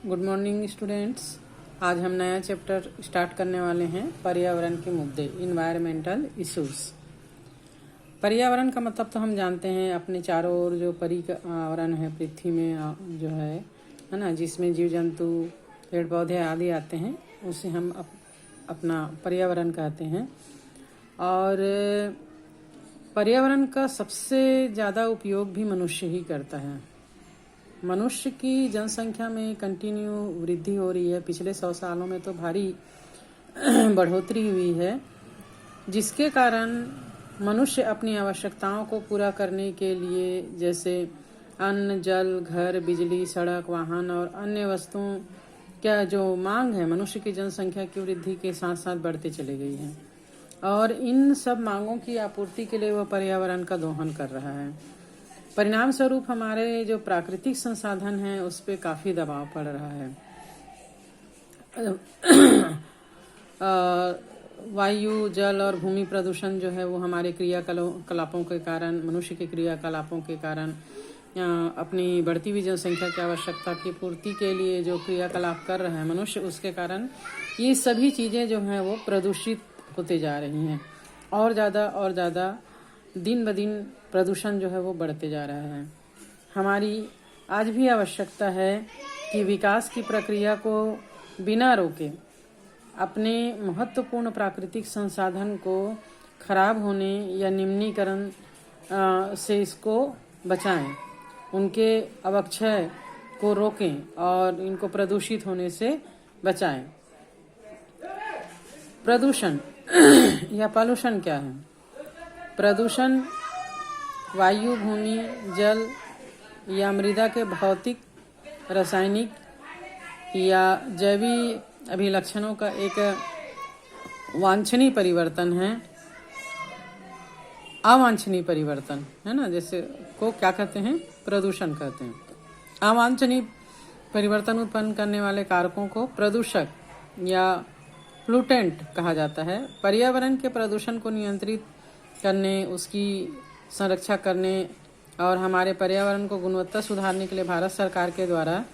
Good morning students. आज हम नया चैप्टर स्टार्ट करने वाले हैं पर्यावरण के मुद्दे, इन्वायरमेंटल इश्यूज। पर्यावरण का मतलब तो हम जानते हैं, अपने चारों ओर जो पर्यावरण है पृथ्वी में जो है ना, जिसमें जीव जंतु पेड़ पौधे आदि आते हैं, उसे हम अपना पर्यावरण कहते हैं। और पर्यावरण का सबसे ज़्यादा उपयोग भी मनुष्य ही करता है। मनुष्य की जनसंख्या में कंटिन्यू वृद्धि हो रही है। पिछले 100 सालों में तो भारी बढ़ोतरी हुई है, जिसके कारण मनुष्य अपनी आवश्यकताओं को पूरा करने के लिए, जैसे अन्न, जल, घर, बिजली, सड़क, वाहन और अन्य वस्तुओं का जो मांग है, मनुष्य की जनसंख्या की वृद्धि के साथ साथ बढ़ते चले गई है। और इन सब मांगों की आपूर्ति के लिए वह पर्यावरण का दोहन कर रहा है। परिणाम स्वरूप हमारे जो प्राकृतिक संसाधन हैं उस पर काफी दबाव पड़ रहा है। वायु, जल और भूमि प्रदूषण जो है वो हमारे क्रियाकलापों के कारण, मनुष्य के क्रियाकलापों के कारण, अपनी बढ़ती हुई जनसंख्या की आवश्यकता की पूर्ति के लिए जो क्रियाकलाप कर रहा है मनुष्य, उसके कारण ये सभी चीजें जो हैं वो प्रदूषित होते जा रही हैं। और ज़्यादा दिन ब दिन प्रदूषण जो है वो बढ़ते जा रहा है। हमारी आज भी आवश्यकता है कि विकास की प्रक्रिया को बिना रोके अपने महत्वपूर्ण प्राकृतिक संसाधन को खराब होने या निम्नीकरण से इसको बचाएं, उनके अवक्षय को रोकें और इनको प्रदूषित होने से बचाएं। प्रदूषण या पॉल्यूशन क्या है? प्रदूषण वायु, भूमि, जल या मृदा के भौतिक, रासायनिक या जैविक अभिलक्षणों का एक वांछनीय परिवर्तन है, अवांछनीय परिवर्तन है ना, जैसे को क्या कहते हैं? प्रदूषण कहते हैं। अवांछनीय परिवर्तन उत्पन्न करने वाले कारकों को प्रदूषक या प्लूटेंट कहा जाता है। पर्यावरण के प्रदूषण को नियंत्रित करने, उसकी संरक्षा करने और हमारे पर्यावरण को गुणवत्ता सुधारने के लिए भारत सरकार के द्वारा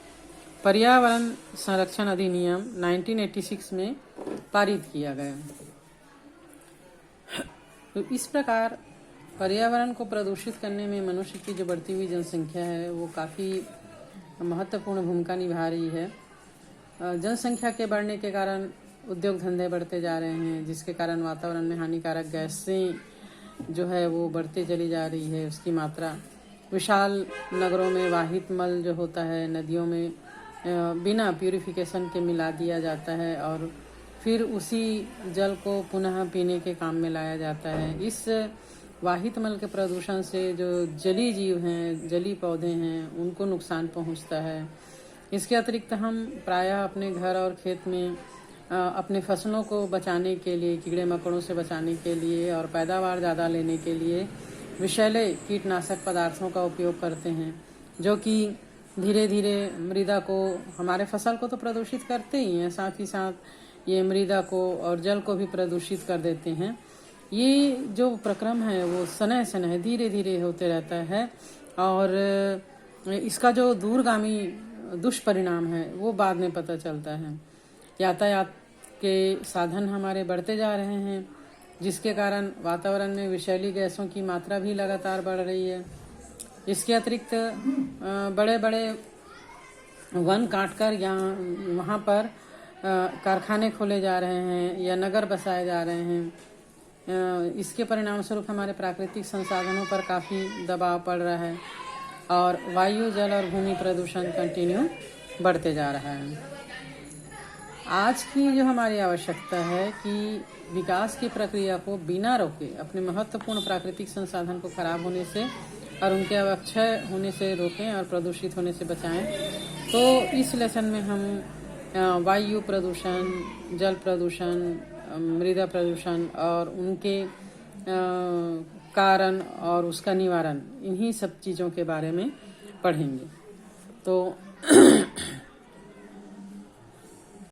पर्यावरण संरक्षण अधिनियम 1986 में पारित किया गया। तो इस प्रकार पर्यावरण को प्रदूषित करने में मनुष्य की जो बढ़ती हुई जनसंख्या है वो काफ़ी महत्वपूर्ण भूमिका निभा रही है। जनसंख्या के बढ़ने के कारण उद्योग धंधे बढ़ते जा रहे हैं, जिसके कारण वातावरण में हानिकारक गैसें जो है वो बढ़ते चली जा रही है, उसकी मात्रा। विशाल नगरों में वाहित मल जो होता है नदियों में बिना प्यूरिफिकेशन के मिला दिया जाता है और फिर उसी जल को पुनः पीने के काम में लाया जाता है। इस वाहित मल के प्रदूषण से जो जलीय जीव हैं, जलीय पौधे हैं, उनको नुकसान पहुंचता है। इसके अतिरिक्त हम प्रायः अपने घर और खेत में अपने फसलों को बचाने के लिए, कीड़े मकोड़ों से बचाने के लिए और पैदावार ज़्यादा लेने के लिए विषैले कीटनाशक पदार्थों का उपयोग करते हैं, जो कि धीरे धीरे मृदा को, हमारे फसल को तो प्रदूषित करते ही हैं, साथ ही साथ ये मृदा को और जल को भी प्रदूषित कर देते हैं। ये जो प्रक्रम है वो सनह सनह धीरे धीरे होते रहता है और इसका जो दूरगामी दुष्परिणाम है वो बाद में पता चलता है। यातायात के साधन हमारे बढ़ते जा रहे हैं, जिसके कारण वातावरण में विषैली गैसों की मात्रा भी लगातार बढ़ रही है। इसके अतिरिक्त बड़े बड़े वन काटकर यहाँ वहाँ पर कारखाने खोले जा रहे हैं या नगर बसाए जा रहे हैं। इसके परिणाम स्वरूप हमारे प्राकृतिक संसाधनों पर काफ़ी दबाव पड़ रहा है और वायु, जल और भूमि प्रदूषण कंटिन्यू बढ़ते जा रहा है। आज की जो हमारी आवश्यकता है कि विकास की प्रक्रिया को बिना रोके अपने महत्वपूर्ण प्राकृतिक संसाधन को खराब होने से और उनके अवक्षय होने से रोकें और प्रदूषित होने से बचाएं। तो इस लेसन में हम वायु प्रदूषण, जल प्रदूषण, मृदा प्रदूषण और उनके कारण और उसका निवारण, इन्हीं सब चीज़ों के बारे में पढ़ेंगे। तो